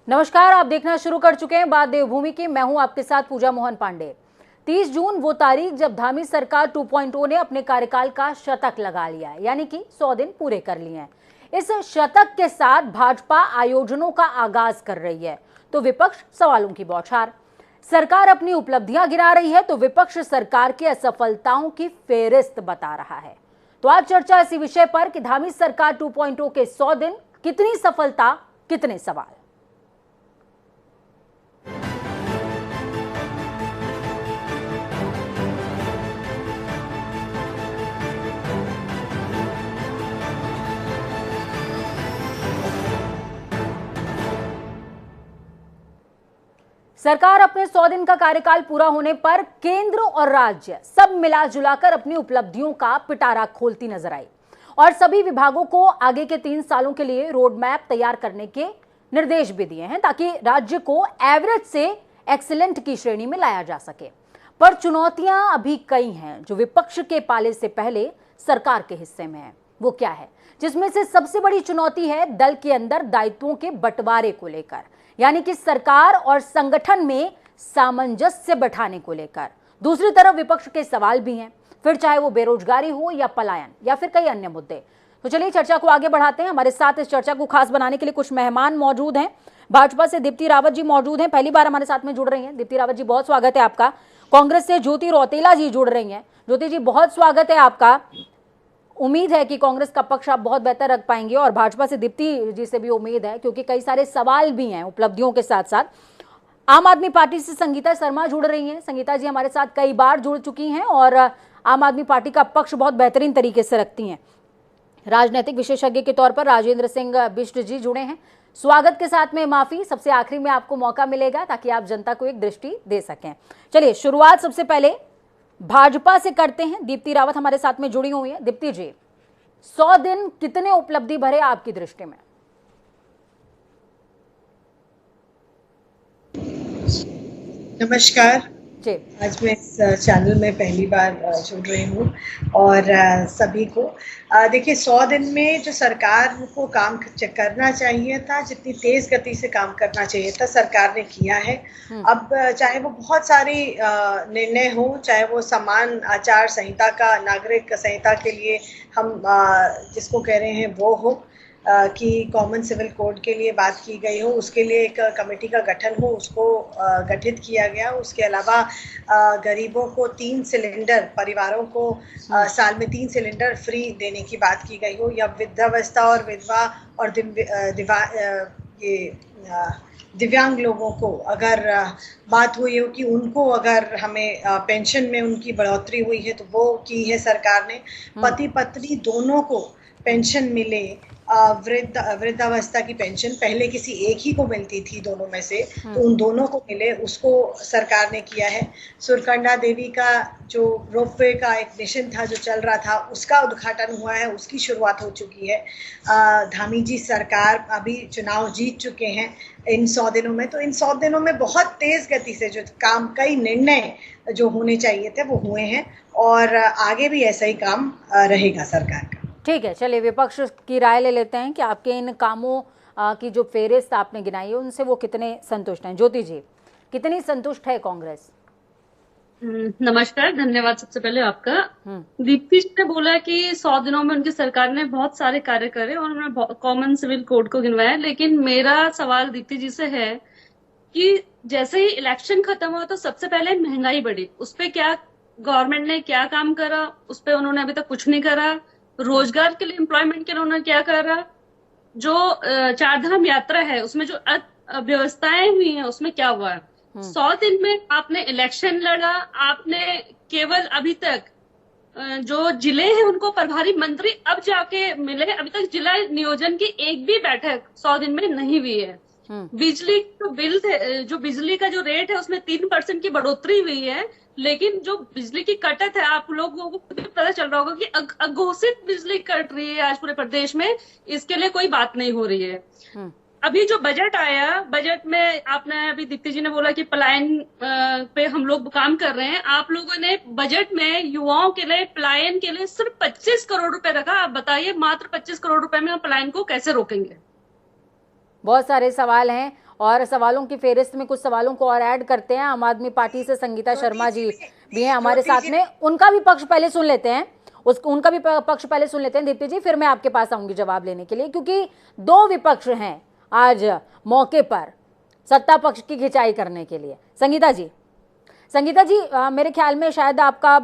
नमस्कार, आप देखना शुरू कर चुके हैं बात देवभूमि की। मैं हूं आपके साथ पूजा मोहन पांडे। 30 जून वो तारीख जब धामी सरकार 2.0 ने अपने कार्यकाल का शतक लगा लिया है, यानी कि 100 दिन पूरे कर लिए हैं। इस शतक के साथ भाजपा आयोजनों का आगाज कर रही है तो विपक्ष सवालों की बौछार। सरकार अपनी उपलब्धियां गिना रही है तो विपक्ष सरकार की असफलताओं की फेहरिस्त बता रहा है। तो आज चर्चा इसी विषय पर कि धामी सरकार 2.0 के 100 दिन, कितनी सफलता, कितने सवाल। सरकार अपने 100 दिन का कार्यकाल पूरा होने पर केंद्र और राज्य सब मिला जुलाकर अपनी उपलब्धियों का पिटारा खोलती नजर आई और सभी विभागों को आगे के 3 सालों के लिए रोड मैप तैयार करने के निर्देश भी दिए हैं ताकि राज्य को एवरेज से एक्सीलेंट की श्रेणी में लाया जा सके। पर चुनौतियां अभी कई हैं जो विपक्ष के पाले से पहले सरकार के हिस्से में है। वो क्या है, जिसमें से सबसे बड़ी चुनौती है दल के अंदर दायित्वों के बंटवारे को लेकर, यानी कि सरकार और संगठन में सामंजस्य बैठाने को लेकर। दूसरी तरफ विपक्ष के सवाल भी हैं, फिर चाहे वो बेरोजगारी हो या पलायन या फिर कई अन्य मुद्दे। तो चलिए चर्चा को आगे बढ़ाते हैं। हमारे साथ इस चर्चा को खास बनाने के लिए कुछ मेहमान मौजूद हैं। भाजपा से दीप्ति रावत जी मौजूद हैं, पहली बार हमारे साथ में जुड़ रही हैं। दीप्ति रावत जी, बहुत स्वागत है आपका। कांग्रेस से ज्योति रौतेला जी जुड़ रही हैं। ज्योति जी, बहुत स्वागत है आपका। उम्मीद है कि कांग्रेस का पक्ष आप बहुत बेहतर रख पाएंगे और भाजपा से दीप्ति जी से भी उम्मीद है, क्योंकि कई सारे सवाल भी हैं उपलब्धियों के साथ साथ। आम आदमी पार्टी से संगीता शर्मा जुड़ रही हैं। संगीता जी हमारे साथ कई बार जुड़ चुकी हैं और आम आदमी पार्टी का पक्ष बहुत बेहतरीन तरीके से रखती हैं। राजनीतिक विशेषज्ञ के तौर पर राजेंद्र सिंह बिष्ट जी जुड़े हैं। स्वागत के साथ में माफी, सबसे आखिरी में आपको मौका मिलेगा ताकि आप जनता को एक दृष्टि दे सकें। चलिए शुरुआत सबसे पहले भाजपा से करते हैं। दीप्ति रावत हमारे साथ में जुड़ी हुई है। दीप्ति जी, 100 दिन कितने उपलब्धि भरे आपकी दृष्टि में? नमस्कार जी। आज मैं इस चैनल में पहली बार जुड़ रही हूँ और सभी को देखिए 100 दिन में जो सरकार को काम करना चाहिए था, जितनी तेज गति से काम करना चाहिए था, सरकार ने किया है। अब चाहे वो बहुत सारी निर्णय हो, चाहे वो समान आचार संहिता का, नागरिक संहिता के लिए हम जिसको कह रहे हैं वो हो, कि कॉमन सिविल कोड के लिए बात की गई हो, उसके लिए एक कमेटी का गठन हो, उसको गठित किया गया। उसके अलावा गरीबों को 3 सिलेंडर, परिवारों को साल में 3 सिलेंडर फ्री देने की बात की गई हो, या वृद्धावस्था और विधवा और दिव्यांग लोगों को अगर बात हुई हो कि उनको अगर हमें पेंशन में उनकी बढ़ोतरी हुई है तो वो की है सरकार ने। पति पत्नी दोनों को पेंशन मिले, वृद्धावस्था की पेंशन पहले किसी एक ही को मिलती थी दोनों में से, तो उन दोनों को मिले, उसको सरकार ने किया है। सुरकंडा देवी का जो रोपवे का एक मिशन था जो चल रहा था, उसका उद्घाटन हुआ है, उसकी शुरुआत हो चुकी है। धामी जी सरकार अभी चुनाव जीत चुके हैं इन 100 दिनों में। तो इन 100 दिनों में बहुत तेज गति से जो काम, कई निर्णय जो होने चाहिए थे वो हुए हैं और आगे भी ऐसा ही काम रहेगा सरकार का। ठीक है, चलिए विपक्ष की राय ले लेते हैं कि आपके इन कामों की जो फेहरिस्त आपने गिनाई है उनसे वो कितने संतुष्ट हैं। ज्योति जी, कितनी संतुष्ट है कांग्रेस? नमस्कार, धन्यवाद सबसे पहले आपका। दीप्ति जी ने बोला कि 100 दिनों में उनकी सरकार ने बहुत सारे कार्य करे और उन्होंने कॉमन सिविल कोड को गिनवाया, लेकिन मेरा सवाल दीप्ति जी से है कि जैसे ही इलेक्शन खत्म हुआ तो सबसे पहले महंगाई बढ़ी, उस पर क्या गवर्नमेंट ने क्या काम करा? उस पर उन्होंने अभी तक कुछ नहीं करा। रोजगार के लिए, एम्प्लॉयमेंट के लिए उन्होंने क्या करा? जो 4 धाम यात्रा है उसमें जो व्यवस्थाएं हुई हैं उसमें क्या हुआ? 100 दिन में आपने इलेक्शन लड़ा, आपने केवल अभी तक जो जिले हैं उनको प्रभारी मंत्री अब जाके मिले, अभी तक जिला नियोजन की एक भी बैठक 100 दिन में नहीं हुई है। बिजली जो बिल थे, जो बिजली का जो रेट है उसमें 3% की बढ़ोतरी हुई है, लेकिन जो बिजली की कटत है, आप लोगों को पता चल रहा होगा कि अघोषित बिजली कट रही है आज पूरे प्रदेश में, इसके लिए कोई बात नहीं हो रही है। अभी जो बजट आया, बजट में आपने, अभी दीप्ति जी ने बोला कि पलायन पे हम लोग काम कर रहे हैं। आप लोगों ने बजट में युवाओं के लिए, पलायन के लिए सिर्फ 25 करोड़ रुपए रखा। आप बताइए, मात्र 25 करोड़ रुपए में हम पलायन को कैसे रोकेंगे? बहुत सारे सवाल हैं और सवालों की फेहरिस्त में कुछ सवालों को और ऐड करते हैं। आम आदमी पार्टी से संगीता शर्मा जी भी हैं हमारे साथ में, उनका भी पक्ष पहले सुन लेते हैं, उनका भी पक्ष पहले सुन लेते हैं दीप्ति जी, फिर मैं आपके पास आऊंगी जवाब लेने के लिए, क्योंकि दो विपक्ष हैं आज मौके पर सत्ता पक्ष की खिंचाई करने के लिए। संगीता जी, मेरे ख्याल में शायद आपका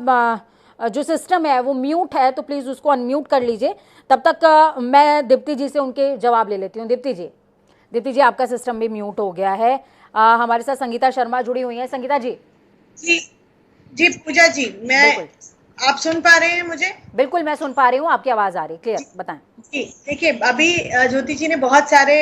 जो सिस्टम है वो म्यूट है, तो प्लीज उसको अनम्यूट कर लीजिए। तब तक मैं दीप्ति जी से उनके जवाब ले लेती हूँ। दीप्ति जी आपका सिस्टम भी म्यूट हो गया है। हमारे साथ संगीता शर्मा जुड़ी हुई हैं। संगीता जी। जी पूजा जी, आप सुन पा रहे हैं मुझे? बिल्कुल मैं सुन पा रही हूँ, आपकी आवाज आ रही है, क्लियर, बताएं। जी देखिए, अभी ज्योति जी ने बहुत सारे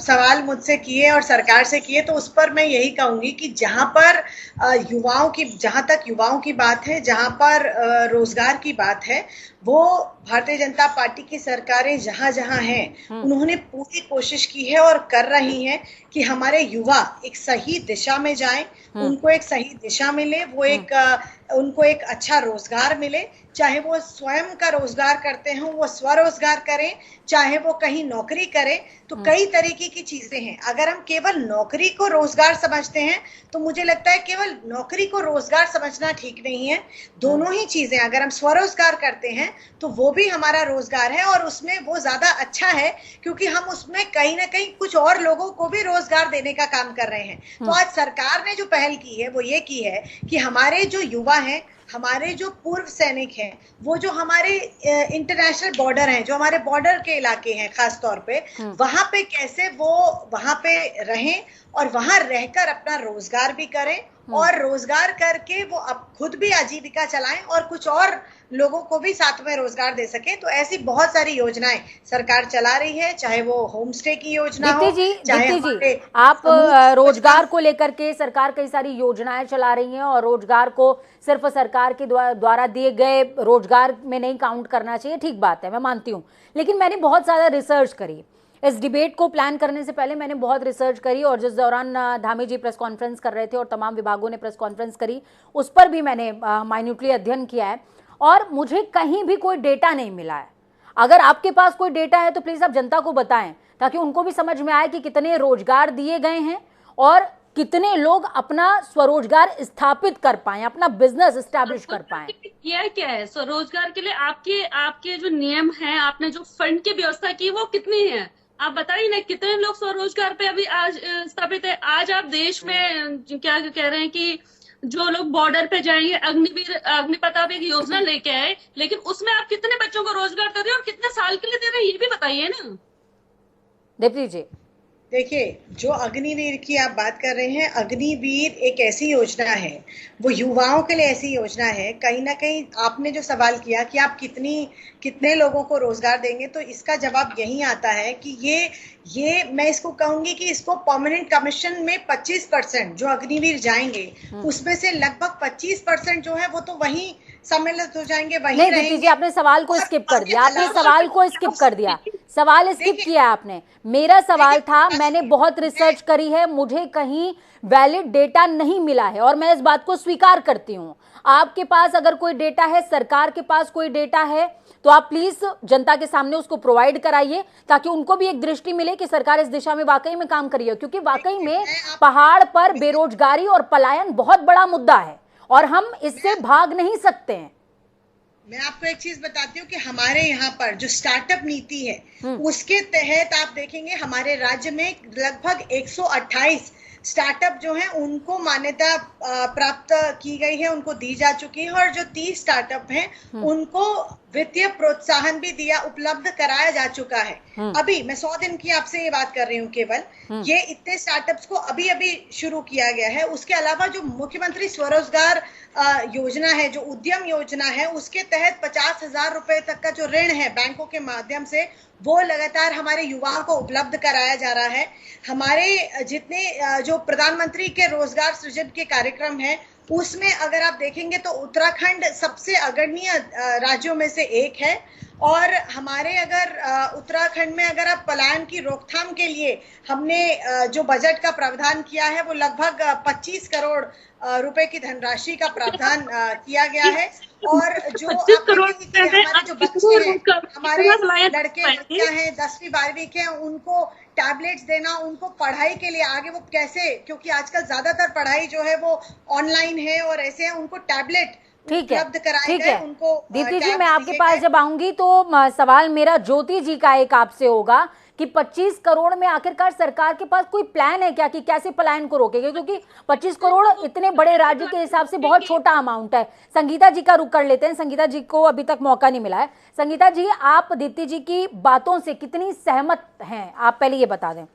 सवाल मुझसे किए और सरकार से किए, तो उस पर मैं यही कहूंगी कि जहां पर जहां तक युवाओं की बात है, जहां पर रोजगार की बात है, वो भारतीय जनता पार्टी की सरकारें जहां जहां हैं उन्होंने पूरी कोशिश की है और कर रही हैं कि हमारे युवा एक सही दिशा में जाएं, उनको एक सही दिशा मिले, उनको एक अच्छा रोजगार मिले, चाहे वो स्वयं का रोजगार करते हों, वो स्वरोजगार करें, चाहे वो कहीं नौकरी करें, तो कई तरीके की चीजें हैं। अगर हम केवल नौकरी को रोजगार समझते हैं तो मुझे लगता है केवल नौकरी को रोजगार समझना ठीक नहीं है। दोनों ही चीजें, अगर हम स्वरोजगार करते हैं तो वो भी हमारा रोजगार है और उसमें वो ज्यादा अच्छा है, क्योंकि हम उसमें कहीं ना कहीं कुछ और लोगों को भी रोजगार देने का काम कर रहे हैं। तो आज सरकार ने जो पहल की है वो ये की है कि हमारे जो युवा हैं, हमारे जो पूर्व सैनिक हैं, वो जो हमारे इंटरनेशनल बॉर्डर हैं, जो हमारे बॉर्डर के इलाके हैं खास तौर पे, वहां पे कैसे वो वहां पे रहें और वहां रहकर अपना रोजगार भी करें और रोजगार करके वो अब खुद भी आजीविका चलाएं और कुछ और लोगों को भी साथ में रोजगार दे सके। तो ऐसी बहुत सारी योजनाएं सरकार चला रही है, चाहे वो होम स्टे की योजना हो, चाहे आप रोजगार को लेकर के सरकार कई सारी योजनाएं चला रही हैं और रोजगार को सिर्फ सरकार के द्वारा दिए गए रोजगार में नहीं काउंट करना चाहिए, ठीक बात है, मैं मानती हूँ। लेकिन मैंने बहुत ज्यादा रिसर्च करी इस डिबेट को प्लान करने से पहले, मैंने बहुत रिसर्च करी और जिस दौरान धामी जी प्रेस कॉन्फ्रेंस कर रहे थे और तमाम विभागों ने प्रेस कॉन्फ्रेंस करी, उस पर भी मैंने माइन्यूटली अध्ययन किया है और मुझे कहीं भी कोई डेटा नहीं मिला है। अगर आपके पास कोई डेटा है तो प्लीज आप जनता को बताएं, ताकि उनको भी समझ में आए कि कितने रोजगार दिए गए हैं और कितने लोग अपना स्वरोजगार स्थापित कर पाए, अपना बिजनेस एस्टैब्लिश कर पाए। क्या है स्वरोजगार के लिए आपके जो नियम हैं, आपने जो फंड की व्यवस्था की वो कितनी है? आप बताइए ना, कितने लोग स्वरोजगार पे अभी आज स्थापित है? आज आप देश में क्या कह रहे हैं कि जो लोग बॉर्डर पे जाएंगे, अग्निपथ आप एक योजना लेके आए, लेकिन उसमें आप कितने बच्चों को रोजगार दे रहे हो और कितने साल के लिए दे रहे हैं, ये भी बताइए ना। दीप्ति जी देखिए, जो अग्निवीर की आप बात कर रहे हैं, अग्निवीर एक ऐसी योजना है, वो युवाओं के लिए ऐसी योजना है। कहीं ना कहीं आपने जो सवाल किया कि आप कितने लोगों को रोजगार देंगे, तो इसका जवाब यही आता है कि ये मैं इसको कहूंगी कि इसको परमानेंट कमीशन में 25% जो अग्निवीर जाएंगे, उसमें से लगभग 25% जो है वो तो वहीं सम्मिलित हो जाएंगे, वहीं रहेंगे। आपने सवाल को स्किप कर दिया, सवाल स्किप किया आपने। मेरा सवाल था, मैंने बहुत रिसर्च करी है, मुझे कहीं वैलिड डेटा नहीं मिला है और मैं इस बात को स्वीकार करती हूँ। आपके पास अगर कोई डेटा है, सरकार के पास कोई डेटा है, तो आप प्लीज जनता के सामने उसको प्रोवाइड कराइए, ताकि उनको भी एक दृष्टि मिले कि सरकार इस दिशा में वाकई में काम करी है। क्योंकि वाकई में पहाड़ पर बेरोजगारी और पलायन बहुत बड़ा मुद्दा है और हम इससे भाग नहीं सकते हैं। मैं आपको एक चीज बताती हूँ कि हमारे यहाँ पर जो स्टार्टअप नीति है, उसके तहत आप देखेंगे हमारे राज्य में लगभग 128 स्टार्टअप जो हैं उनको मान्यता प्राप्त की गई है, उनको दी जा चुकी है, और जो 30 स्टार्टअप हैं उनको वित्तीय प्रोत्साहन भी उपलब्ध कराया जा चुका है। अभी मैं 100 दिन की आपसे ये बात कर रही हूँ, केवल ये इतने स्टार्टअप्स को अभी शुरू किया गया है। उसके अलावा जो मुख्यमंत्री स्वरोजगार योजना है, जो उद्यम योजना है, उसके तहत 50,000 रुपए तक का जो ऋण है बैंकों के माध्यम से, वो लगातार हमारे युवाओं को उपलब्ध कराया जा रहा है। हमारे जितने जो प्रधानमंत्री के रोजगार सृजन के कार्यक्रम है, उसमें अगर आप देखेंगे तो उत्तराखंड सबसे अग्रणीय राज्यों में से एक है। और हमारे अगर उत्तराखंड में अगर आप पलायन की रोकथाम के लिए हमने जो बजट का प्रावधान किया है, वो लगभग 25 करोड़ रुपए की धनराशि का प्रावधान किया गया है। और जो हमारे जो बच्चे हैं, हमारे लड़के लड़कियां हैं 10वीं 12वीं के, उनको टैबलेट्स देना, उनको पढ़ाई के लिए आगे वो कैसे, क्योंकि आजकल ज्यादातर पढ़ाई जो है वो ऑनलाइन है और ऐसे है, उनको टैबलेट ठीक है, उपलब्ध कराए ठीक गए, है उनको दीप्ति जी, टैब्स मैं आपके दिए पास गए। जब आऊंगी तो सवाल मेरा ज्योति जी का एक आपसे होगा कि 25 करोड़ में आखिरकार सरकार के पास कोई प्लान है क्या कि कैसे पलायन को रोकेगी, क्योंकि 25 करोड़ इतने बड़े राज्य के हिसाब से बहुत छोटा अमाउंट है। संगीता जी का रुख कर लेते हैं, संगीता जी को अभी तक मौका नहीं मिला है। संगीता जी, आप दीप्ति जी की बातों से कितनी सहमत हैं, आप पहले ये बता दें।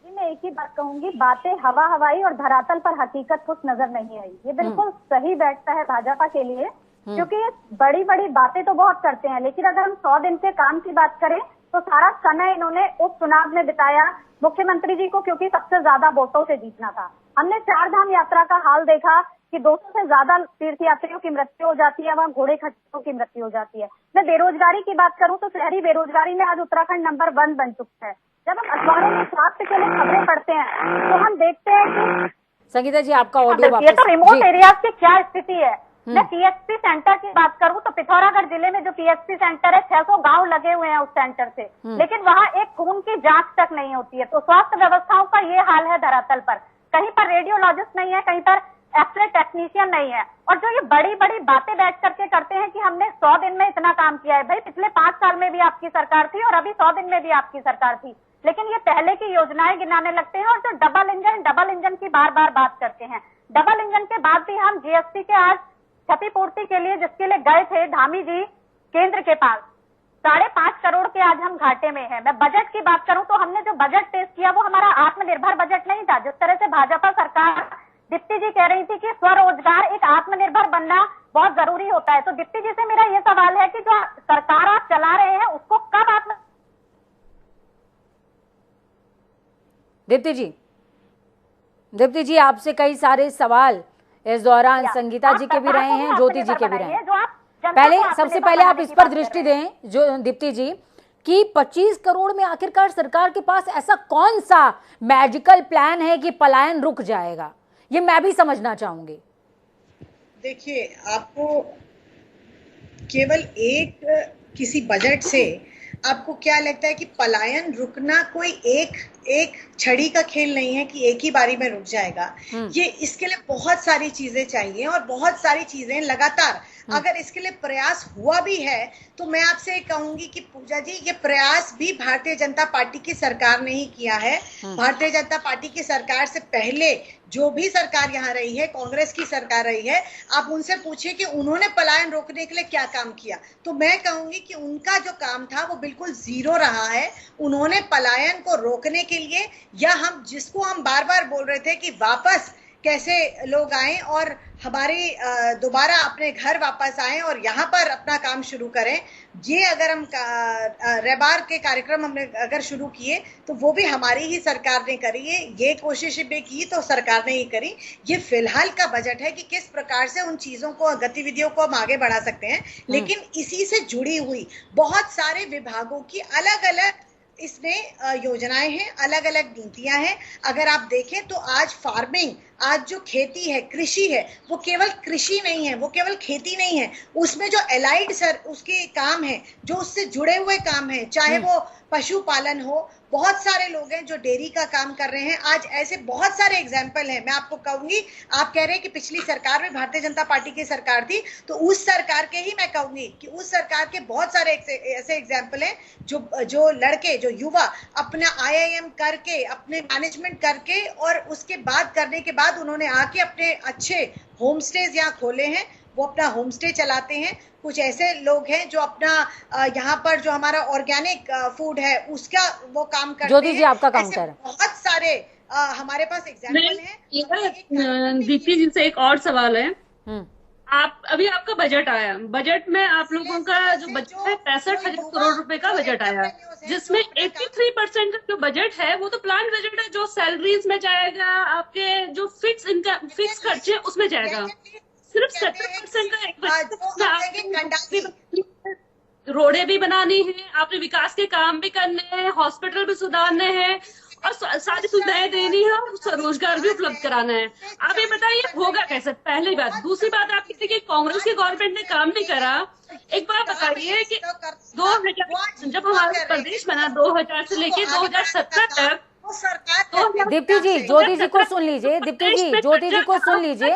मैं एक ही बात कहूंगी, बातें हवा हवाई और धरातल पर हकीकत कुछ नजर नहीं आई। ये बिल्कुल सही बैठता है भाजपा के लिए, क्योंकि ये बड़ी बड़ी बातें तो बहुत करते हैं, लेकिन अगर हम 100 दिन के काम की बात करें तो सारा समय इन्होंने उपचुनाव में बिताया मुख्यमंत्री जी को, क्योंकि सबसे ज्यादा वोटों से जीतना था। हमने 4 धाम यात्रा का हाल देखा कि 200 से ज्यादा तीर्थयात्रियों की मृत्यु हो जाती है, वहाँ घोड़े खच्चरों की मृत्यु हो जाती है। मैं बेरोजगारी की बात करूं तो शहरी बेरोजगारी में आज उत्तराखंड नंबर 1 बन चुका है। जब हम अखबारों में स्वास्थ्य के लिए खबरें पढ़ते हैं तो हम देखते हैं कि संगीता जी आपका ऑडियो वापस। ये तो रिमोट एरियाज की क्या स्थिति है। मैं पीएचसी सेंटर की बात करूं तो पिथौरागढ़ जिले में जो पीएचसी सेंटर है, 600 गांव लगे हुए हैं उस सेंटर से, लेकिन वहां एक खून की जांच तक नहीं होती है। तो स्वास्थ्य व्यवस्थाओं का ये हाल है धरातल पर। कहीं पर रेडियोलॉजिस्ट नहीं है, कहीं पर एक्सरे टेक्नीशियन नहीं है। और जो ये बड़ी बड़ी बातें बैठ करके करते हैं कि हमने 100 दिन में इतना काम किया है, भाई पिछले 5 साल में भी आपकी सरकार थी और अभी 100 दिन में भी आपकी सरकार थी, लेकिन ये पहले की योजनाएं गिनाने लगते हैं और जो डबल इंजन की बार बार बात करते हैं। डबल इंजन के बाद भी हम जीएसटी के आज क्षतिपूर्ति के लिए जिसके लिए गए थे धामी जी केंद्र के पास, 5.5 करोड़ के आज हम घाटे में हैं। मैं बजट की बात करूं तो हमने जो बजट पेश किया वो हमारा आत्मनिर्भर बजट नहीं था। जिस तरह से भाजपा सरकार, दीप्ति जी कह रही थी कि स्वरोजगार, एक आत्मनिर्भर बनना बहुत जरूरी होता है। तो दीप्ति जी से मेरा ये सवाल है कि जो सरकार आप चला रहे हैं उसको कब दीप्ति जी आपसे कई सारे सवाल इस दौरान संगीता जी के भी रहे हैं, ज्योति जी के भी रहे हैं। पहले सबसे पहले आप इस पर दृष्टि दें जो दीप्ति जी कि 25 करोड़ में आखिरकार सरकार के पास ऐसा कौन सा मैजिकल प्लान है कि पलायन रुक जाएगा, ये मैं भी समझना चाहूंगी। देखिए, आपको केवल एक किसी बजट से आपको क्या लगता है कि पलायन रुकना कोई एक छड़ी का खेल नहीं है कि एक ही बारी में रुक जाएगा। ये इसके लिए बहुत सारी चीजें चाहिए और बहुत सारी चीजें लगातार, अगर इसके लिए प्रयास हुआ भी है तो मैं आपसे कहूंगी कि पूजा जी, ये प्रयास भी भारतीय जनता पार्टी की सरकार ने ही किया है। भारतीय जनता पार्टी की सरकार से पहले जो भी सरकार यहाँ रही है, कांग्रेस की सरकार रही है, आप उनसे पूछिए कि उन्होंने पलायन रोकने के लिए क्या काम किया, तो मैं कहूंगी कि उनका जो काम था वो बिल्कुल जीरो रहा है। उन्होंने पलायन को रोकने के लिए, या हम जिसको हम बार बार बोल रहे थे कि वापस कैसे लोग आए और हमारे दोबारा अपने घर वापस आए और यहाँ पर अपना काम शुरू करें, ये अगर हम रेबार के कार्यक्रम हमने अगर शुरू किए तो वो भी हमारी ही सरकार ने करी है। ये कोशिश भी की तो सरकार ने ही करी। ये फिलहाल का बजट है कि किस प्रकार से उन चीजों को, गतिविधियों को हम आगे बढ़ा सकते हैं, लेकिन इसी से जुड़ी हुई बहुत सारे विभागों की अलग अलग इसमें योजनाएं हैं, अलग अलग नीतियां हैं। अगर आप देखें तो आज फार्मिंग, आज जो खेती है, कृषि है, वो केवल कृषि नहीं है, वो केवल खेती नहीं है, उसमें जो एलाइड उसके काम है, जो उससे जुड़े हुए काम है, चाहे वो पशुपालन हो, बहुत सारे लोग हैं जो डेयरी का काम कर रहे हैं। आज ऐसे बहुत सारे एग्जाम्पल हैं। मैं आपको कहूंगी, आप कह रहे हैं कि पिछली सरकार में भारतीय जनता पार्टी की सरकार थी, तो उस सरकार के ही मैं कहूंगी कि उस सरकार के बहुत सारे ऐसे एग्जाम्पल हैं जो लड़के, जो युवा अपना IIM करके, अपने मैनेजमेंट करके और उसके बाद करने के बाद उन्होंने आके अपने अच्छे होम स्टेज यहाँ खोले हैं, वो अपना होम स्टे चलाते हैं। कुछ ऐसे लोग हैं जो अपना यहाँ पर जो हमारा ऑर्गेनिक फूड है उसका वो काम करते हैं। ज्योति जी आपका काउंटर है। बहुत सारे हमारे पास एग्जाम्पल हैं। दीप्ति जी से एक और सवाल है। आप अभी आपका बजट आया, बजट में आप लोगों का जो बजट है 65,000 करोड़ रुपए का बजट आया, जिसमें 83% का जो बजट है वो तो प्लान बजट है, जो सैलरीज में जाएगा, आपके जो फिक्स इनकम, फिक्स खर्चे उसमें जाएगा। सिर्फ 70% का रोडें भी बनानी है, आपने विकास के काम भी करने हैं, हॉस्पिटल भी सुधारने हैं और सारी सुविधाएं देनी है और रोजगार भी उपलब्ध कराना है। आप ये बताइए होगा कैसे? पहली बात। दूसरी बात, आप कहते कि कांग्रेस की गवर्नमेंट ने काम नहीं करा। एक बात बताइए कि 2000 जब हमारा प्रदेश बना 2000 से लेके 2017 तक, दीप्ति जी, ज्योति जी को सुन लीजिए। दीप्ति जी, ज्योति जी को सुन लीजिए।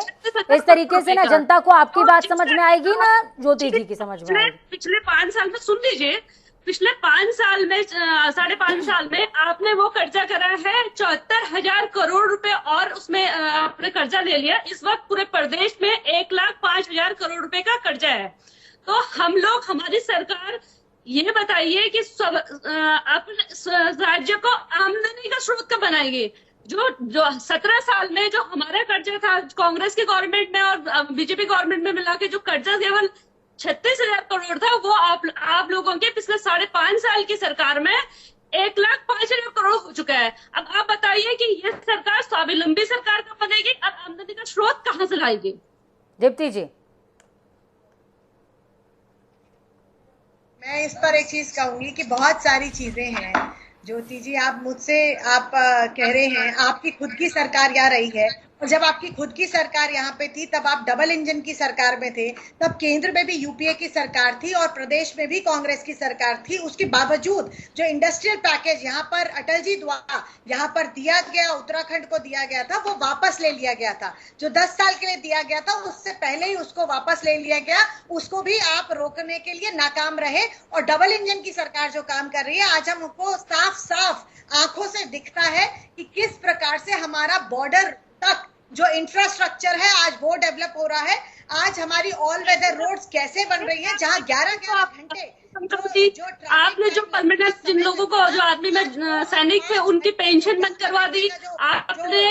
इस तरीके से ना जनता को आपकी बात समझ में आएगी ना ज्योति जी की समझ में आएगी। पिछले 5 साल में सुन लीजिए, पिछले 5 साल में 5.5 साल में आपने वो कर्जा करा है 74,000 करोड़ रुपए, और उसमें आपने कर्जा ले लिया। इस वक्त पूरे प्रदेश में 1,05,000 करोड़ रुपए का कर्जा है। तो हम लोग, हमारी सरकार ये बताइए कि अपने राज्य को आमदनी का स्रोत कब बनाएगी? जो 17 साल में जो हमारा कर्जा था कांग्रेस की गवर्नमेंट में और बीजेपी गवर्नमेंट में मिला के जो कर्जा केवल 36,000 करोड़ था, वो आप लोगों के पिछले 5.5 साल की सरकार में 1,05,000 करोड़ हो चुका है। अब आप बताइए कि ये सरकार स्वावलंबी सरकार कब बनेगी और आमदनी का स्रोत कहां से लाएगी? दीप्ति जी, मैं इस पर एक चीज कहूंगी कि बहुत सारी चीजें हैं। ज्योति जी, आप मुझसे कह रहे हैं आपकी खुद की सरकार यहाँ रही है, और जब आपकी खुद की सरकार यहाँ पे थी तब आप डबल इंजन की सरकार में थे, तब केंद्र में भी यूपीए की सरकार थी और प्रदेश में भी कांग्रेस की सरकार थी। उसके बावजूद जो इंडस्ट्रियल पैकेज यहाँ पर अटल जी द्वारा यहाँ पर दिया गया, उत्तराखंड को दिया गया था, वो वापस ले लिया गया था। जो 10 साल के लिए दिया गया था उससे पहले ही उसको वापस ले लिया गया। उसको भी आप रोकने के लिए नाकाम रहे, और डबल इंजन की सरकार जो काम कर रही है, आज हमको साफ साफ आंखों से दिखता है कि किस प्रकार से हमारा बॉर्डर तक जो इंफ्रास्ट्रक्चर है आज वो डेवलप हो रहा है। आज हमारी ऑल वेदर रोड्स कैसे बन रही है, जहां 11 घंटे आपने जो परमानेंट जिन लोगों को, जो आर्मी में सैनिक थे, उनकी पेंशन बंद करवा दी। आपने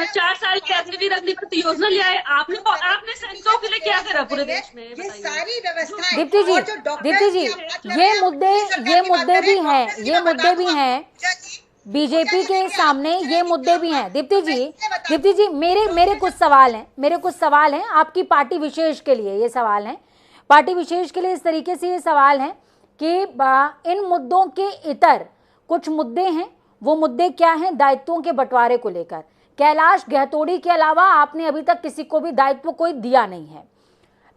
4 साल की अग्निवीर योजना लिया है। आपने सैनिकों के लिए क्या करा पूरे देश में? ये सारी व्यवस्थाएं। दीप्ति जी, ये मुद्दे भी हैं बीजेपी के सामने, ये मुद्दे भी हैं। दीप्ति जी, मेरे कुछ सवाल हैं आपकी पार्टी विशेष के लिए। ये सवाल हैं पार्टी विशेष के लिए, इस तरीके से ये सवाल हैं कि इन मुद्दों के इतर कुछ मुद्दे हैं। वो मुद्दे क्या हैं? दायित्वों के बंटवारे को लेकर कैलाश गहतोड़ी के अलावा आपने अभी तक किसी को भी दायित्व कोई दिया नहीं है।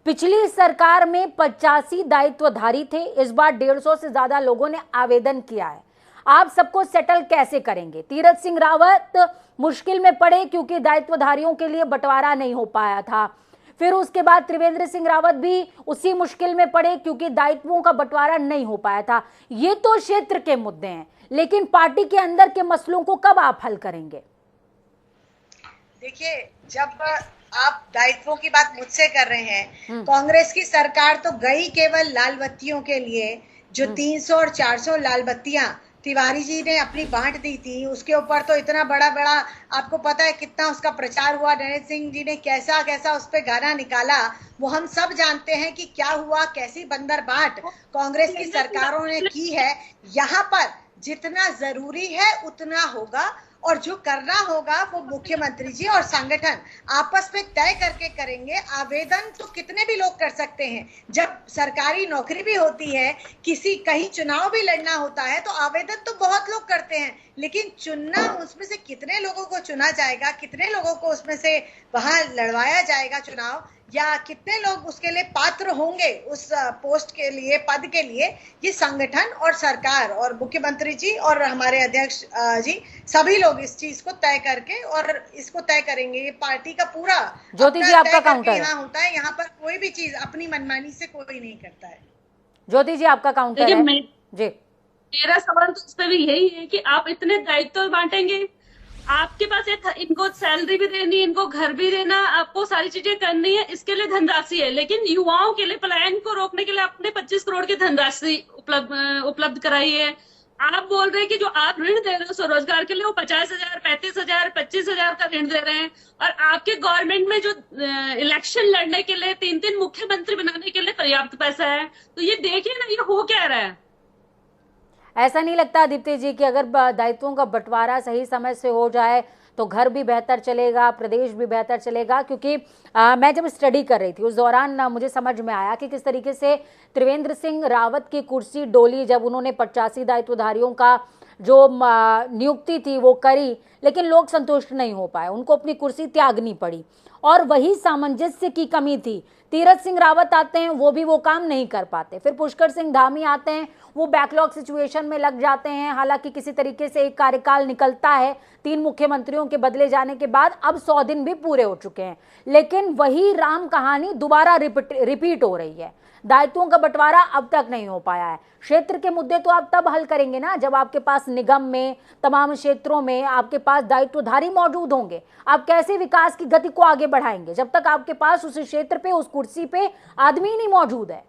पिछली सरकार में 85 दायित्वधारी थे, इस बार 150 से ज्यादा लोगों ने आवेदन किया है। आप सबको सेटल कैसे करेंगे? तीरथ सिंह रावत मुश्किल में पड़े क्योंकि दायित्वधारियों के लिए बंटवारा नहीं हो पाया था। फिर उसके बाद त्रिवेंद्र सिंह रावत भी उसी मुश्किल में पड़े क्योंकि दायित्वों का बंटवारा नहीं हो पाया था। ये तो क्षेत्र के मुद्दे हैं, लेकिन पार्टी के अंदर के मसलों को कब आप हल करेंगे? देखिए, जब आप दायित्वों की बात मुझसे कर रहे हैं, कांग्रेस की सरकार तो गई केवल लाल बत्तियों के लिए। जो 300 और 400 लाल बत्तियां तिवारी जी ने अपनी बांट दी थी, उसके ऊपर तो इतना बड़ा आपको पता है कितना उसका प्रचार हुआ। नरेंद्र सिंह जी ने कैसा कैसा उस पर गाना निकाला, वो हम सब जानते हैं कि क्या हुआ, कैसी बंदर बाट कांग्रेस की सरकारों ने की है। यहाँ पर जितना जरूरी है उतना होगा, और जो करना होगा वो मुख्यमंत्री जी और संगठन आपस में तय करके करेंगे। आवेदन तो कितने भी लोग कर सकते हैं। जब सरकारी नौकरी भी होती है, कहीं चुनाव भी लड़ना होता है, तो आवेदन तो बहुत लोग करते हैं, लेकिन चुनना, उसमें से कितने लोगों को चुना जाएगा, कितने लोगों को उसमें से वहां लड़वाया जाएगा चुनाव, या कितने लोग उसके लिए पात्र होंगे उस पोस्ट के लिए, पद के लिए, ये संगठन और सरकार और मुख्यमंत्री जी और हमारे अध्यक्ष जी सभी लोग इस चीज को तय करके और इसको तय करेंगे। ये पार्टी का पूरा ज्योति जी आपका काउंटर यहाँ होता है। यहाँ पर कोई भी चीज अपनी मनमानी से कोई नहीं करता है। ज्योति जी आपका काउंटर है जी। मेरा सवाल तो उस पर भी यही है कि आप इतने दायित्व बांटेंगे, आपके पास इनको सैलरी भी देनी है, इनको घर भी देना, आपको सारी चीजें करनी है, इसके लिए धनराशि है, लेकिन युवाओं के लिए पलायन को रोकने के लिए आपने 25 करोड़ की धनराशि उपलब्ध कराई है। आप बोल रहे हैं कि जो आप ऋण दे रहे हो स्वरोजगार के लिए, वो 50,000, 35,000, 25,000 का ऋण दे रहे हैं, और आपके गवर्नमेंट में जो इलेक्शन लड़ने के लिए 3-3 मुख्यमंत्री बनाने के लिए पर्याप्त पैसा है। तो ये देखिए ना, ये हो क्या रहा है। ऐसा नहीं लगता दीप्ति जी कि अगर दायित्वों का बंटवारा सही समय से हो जाए तो घर भी बेहतर चलेगा, प्रदेश भी बेहतर चलेगा? क्योंकि मैं जब स्टडी कर रही थी उस दौरान मुझे समझ में आया कि किस तरीके से त्रिवेंद्र सिंह रावत की कुर्सी डोली जब उन्होंने 85 दायित्वधारियों का जो नियुक्ति थी वो करी, लेकिन लोग संतुष्ट नहीं हो पाए, उनको अपनी कुर्सी त्यागनी पड़ी। और वही सामंजस्य की कमी थी। तीरथ सिंह रावत आते हैं, वो भी वो काम नहीं कर पाते। फिर पुष्कर सिंह धामी आते हैं, वो बैकलॉग सिचुएशन में लग जाते हैं। हालांकि किसी तरीके से एक कार्यकाल निकलता है 3 मुख्यमंत्रियों के बदले जाने के बाद, अब 100 दिन भी पूरे हो चुके हैं, लेकिन वही राम कहानी दोबारा रिपीट हो रही है। दायित्वों का बंटवारा अब तक नहीं हो पाया है। क्षेत्र के मुद्दे तो आप तब हल करेंगे ना जब आपके पास निगम में तमाम क्षेत्रों में आपके पास दायित्वधारी मौजूद होंगे। आप कैसे विकास की गति को आगे बढ़ाएंगे जब तक आपके पास उस क्षेत्र पे, उस कुर्सी पे आदमी नहीं मौजूद है?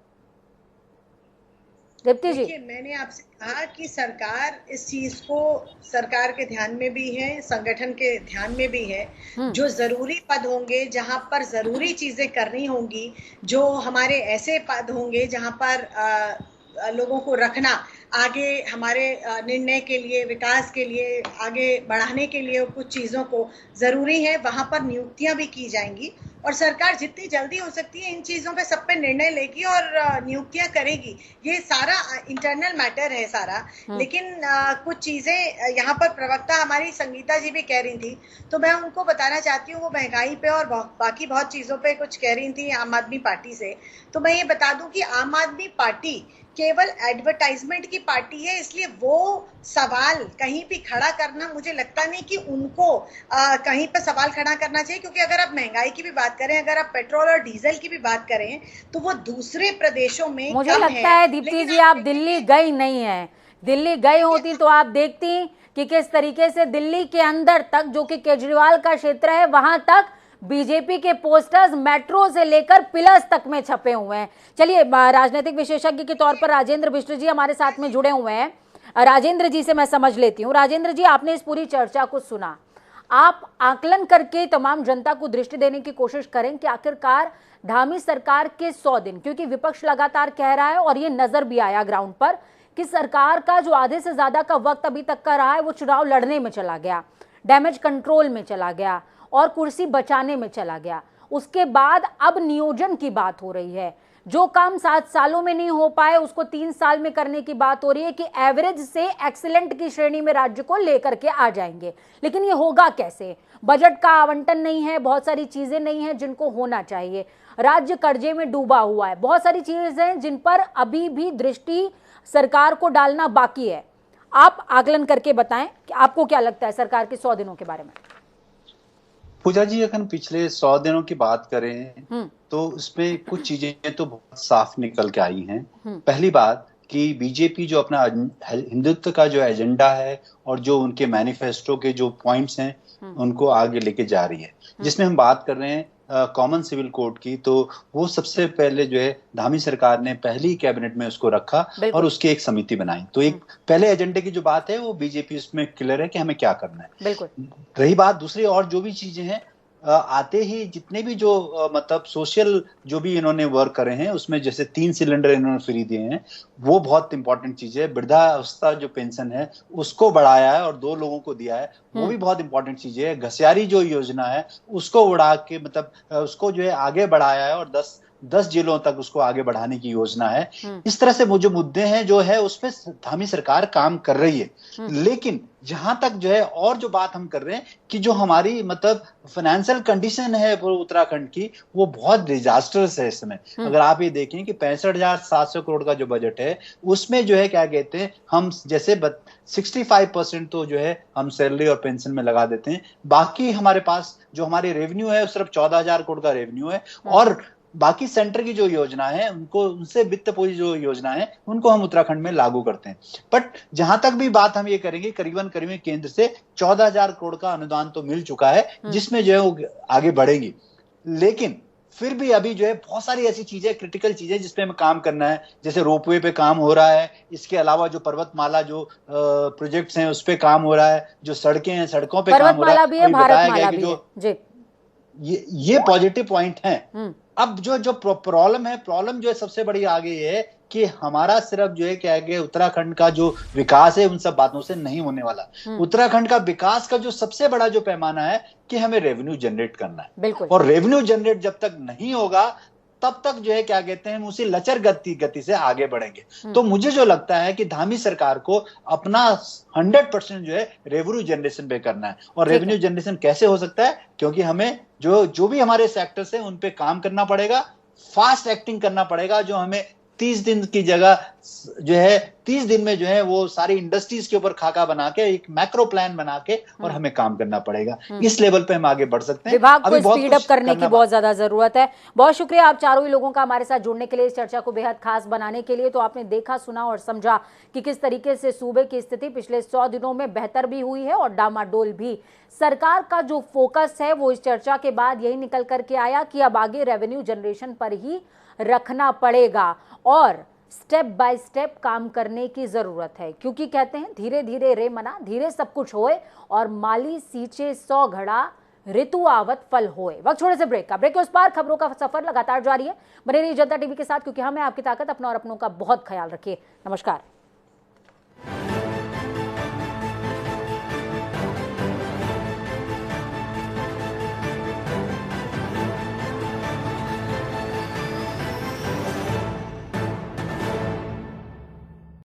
दीप्ति जी, मैंने आपसे कहा कि सरकार इस चीज को सरकार के ध्यान में भी है, संगठन के ध्यान में भी है। जो जरूरी पद होंगे, जहां पर जरूरी चीजें करनी होंगी, जो हमारे ऐसे पद होंगे जहां पर लोगों को रखना आगे हमारे निर्णय के लिए, विकास के लिए, आगे बढ़ाने के लिए कुछ चीजों को जरूरी है, वहां पर नियुक्तियां भी की जाएंगी। और सरकार जितनी जल्दी हो सकती है इन चीजों पे सब पे निर्णय लेगी और नियुक्तियां करेगी। ये सारा इंटरनल मैटर है सारा। लेकिन कुछ चीजें यहाँ पर प्रवक्ता हमारी संगीता जी भी कह रही थी, तो मैं उनको बताना चाहती हूँ, वो महंगाई पे और बाकी बहुत चीजों पे कुछ कह रही थी आम आदमी पार्टी से। तो मैं ये बता दूं कि आम आदमी पार्टी केवल एडवर्टाइजमेंट की पार्टी है, इसलिए वो सवाल कहीं भी खड़ा करना, मुझे लगता नहीं कि उनको कहीं पर सवाल खड़ा करना चाहिए। क्योंकि अगर आप महंगाई की भी बात करें, अगर आप पेट्रोल और डीजल की भी बात करें, तो वो दूसरे प्रदेशों में मुझे लगता है दीप्ति जी आप दिल्ली गई नहीं है। दिल्ली गई होती तो आप देखती कि किस तरीके से दिल्ली के अंदर तक, जो कि केजरीवाल का क्षेत्र है, वहां तक बीजेपी के पोस्टर्स मेट्रो से लेकर पिलर्स तक में छपे हुए हैं। चलिए, राजनीतिक विशेषज्ञ के तौर पर राजेंद्र बिष्ट जी हमारे साथ में जुड़े हुए हैं। राजेंद्र जी से मैं समझ लेती हूँ। राजेंद्र जी, आपने इस पूरी चर्चा को सुना, आप आकलन करके तमाम जनता को दृष्टि देने की कोशिश करें कि आखिरकार धामी सरकार के 100 दिन, क्योंकि विपक्ष लगातार कह रहा है और ये नजर भी आया ग्राउंड पर कि सरकार का जो आधे से ज्यादा का वक्त अभी तक का रहा है वो चुनाव लड़ने में चला गया, डैमेज कंट्रोल में चला गया और कुर्सी बचाने में चला गया। उसके बाद अब नियोजन की बात हो रही है। जो काम 7 सालों में नहीं हो पाए उसको 3 साल में करने की बात हो रही है कि एवरेज से एक्सीलेंट की श्रेणी में राज्य को लेकर के आ जाएंगे। लेकिन ये होगा कैसे? बजट का आवंटन नहीं है, बहुत सारी चीजें नहीं है जिनको होना चाहिए। राज्य कर्जे में डूबा हुआ है, बहुत सारी चीजें हैं जिन पर अभी भी दृष्टि सरकार को डालना बाकी है। आप आकलन करके बताएं कि आपको क्या लगता है सरकार के 100 दिनों के बारे में। पूजा जी, अगर पिछले 100 दिनों की बात करें तो उसमें कुछ चीजें तो बहुत साफ निकल के आई हैं। पहली बात कि बीजेपी जो अपना हिंदुत्व का जो एजेंडा है और जो उनके मैनिफेस्टो के जो पॉइंट्स हैं उनको आगे लेके जा रही है। जिसमें हम बात कर रहे हैं कॉमन सिविल कोड की, तो वो सबसे पहले जो है धामी सरकार ने पहली कैबिनेट में उसको रखा और उसकी एक समिति बनाई। तो एक पहले एजेंडे की जो बात है वो बीजेपी उसमें क्लियर है कि हमें क्या करना है। बिल्कुल। रही बात दूसरी और जो भी चीजें हैं, आते ही जितने भी जो मतलब सोशल जो भी इन्होंने वर्क करे हैं उसमें जैसे 3 सिलेंडर इन्होंने फ्री दिए हैं, वो बहुत इंपॉर्टेंट चीज है। वृद्धावस्था जो पेंशन है उसको बढ़ाया है और 2 लोगों को दिया है, वो भी बहुत इंपॉर्टेंट चीज है। घसियारी जो योजना है उसको उड़ा के मतलब उसको जो है आगे बढ़ाया है और 10 जिलों तक उसको आगे बढ़ाने की योजना है। इस तरह से वो जो मुद्दे हैं जो है उस पर धामी सरकार काम कर रही है। लेकिन जहां तक जो है और जो बात हम कर रहे हैं कि जो हमारी मतलब फाइनेंशियल कंडीशन है उत्तराखंड की, वो बहुत डिजास्टर्स है इस समय। अगर आप ये देखें कि 65,700 करोड़ का जो बजट है उसमें जो है क्या कहते हैं, हम जैसे 65% तो जो है हम सैलरी और पेंशन में लगा देते हैं। बाकी हमारे पास जो हमारे रेवेन्यू है सिर्फ 14,000 करोड़ का रेवेन्यू है और बाकी सेंटर की जो योजना है उनको, उनसे वित्त पोषित जो योजना है उनको हम उत्तराखंड में लागू करते हैं। बट जहां तक भी बात हम ये करेंगे, करीबन केंद्र से 14,000 करोड़ का अनुदान तो मिल चुका है जिसमें जो है वो आगे बढ़ेगी। लेकिन फिर भी अभी जो है बहुत सारी ऐसी चीजें, क्रिटिकल चीजें जिसपे हमें काम करना है। जैसे रोपवे पे काम हो रहा है, इसके अलावा जो पर्वतमाला जो प्रोजेक्ट्स हैं उस पे काम हो रहा है, जो सड़कें हैं सड़कों पे काम हो रहा है। बताया गया कि जो ये पॉजिटिव पॉइंट हैं। अब जो प्रॉब्लम जो है सबसे बड़ी आगे ये है कि हमारा सिर्फ जो है क्या है उत्तराखंड का जो विकास है उन सब बातों से नहीं होने वाला। उत्तराखंड का विकास का जो सबसे बड़ा जो पैमाना है कि हमें रेवेन्यू जनरेट करना है। और रेवेन्यू जनरेट जब तक नहीं होगा तब तक जो है क्या कहते हैं उसी लचर गति से आगे बढ़ेंगे। तो मुझे जो लगता है कि धामी सरकार को अपना 100% जो है रेवेन्यू जनरेशन पे करना है। और रेवेन्यू जनरेशन कैसे हो सकता है, क्योंकि हमें जो भी हमारे सेक्टर्स है उन पे काम करना पड़ेगा, फास्ट एक्टिंग करना पड़ेगा। जो हमें 30 दिन की जगह जो है 30 दिन में जो है वो सारी इंडस्ट्रीज के ऊपर खाका बना के एक मैक्रो प्लान बना के और हमें काम करना पड़ेगा। इस लेवल पे हम आगे बढ़ सकते हैं। विभाग को स्पीड अप करने की बहुत ज्यादा जरूरत है। बहुत शुक्रिया आप चारों ही लोगों का हमारे साथ जुड़ने के लिए, इस चर्चा को बेहद खास बनाने के लिए। तो आपने देखा, सुना और समझा कि किस तरीके से सूबे की स्थिति पिछले 100 दिनों में बेहतर भी हुई है और डामाडोल भी। सरकार का जो फोकस है वो इस चर्चा के बाद यही निकल करके आया कि अब आगे रेवेन्यू जनरेशन पर ही रखना पड़ेगा और स्टेप बाय स्टेप काम करने की जरूरत है, क्योंकि कहते हैं धीरे धीरे रे मना, धीरे सब कुछ होए और माली सींचे 100 घड़ा ऋतु आवत फल होए। वक्त छोड़े से ब्रेक का, ब्रेक के उस पार खबरों का सफर लगातार जारी है। बने रहिए जनता टीवी के साथ, क्योंकि हमें आपकी ताकत, अपना और अपनों का बहुत ख्याल रखिए। नमस्कार।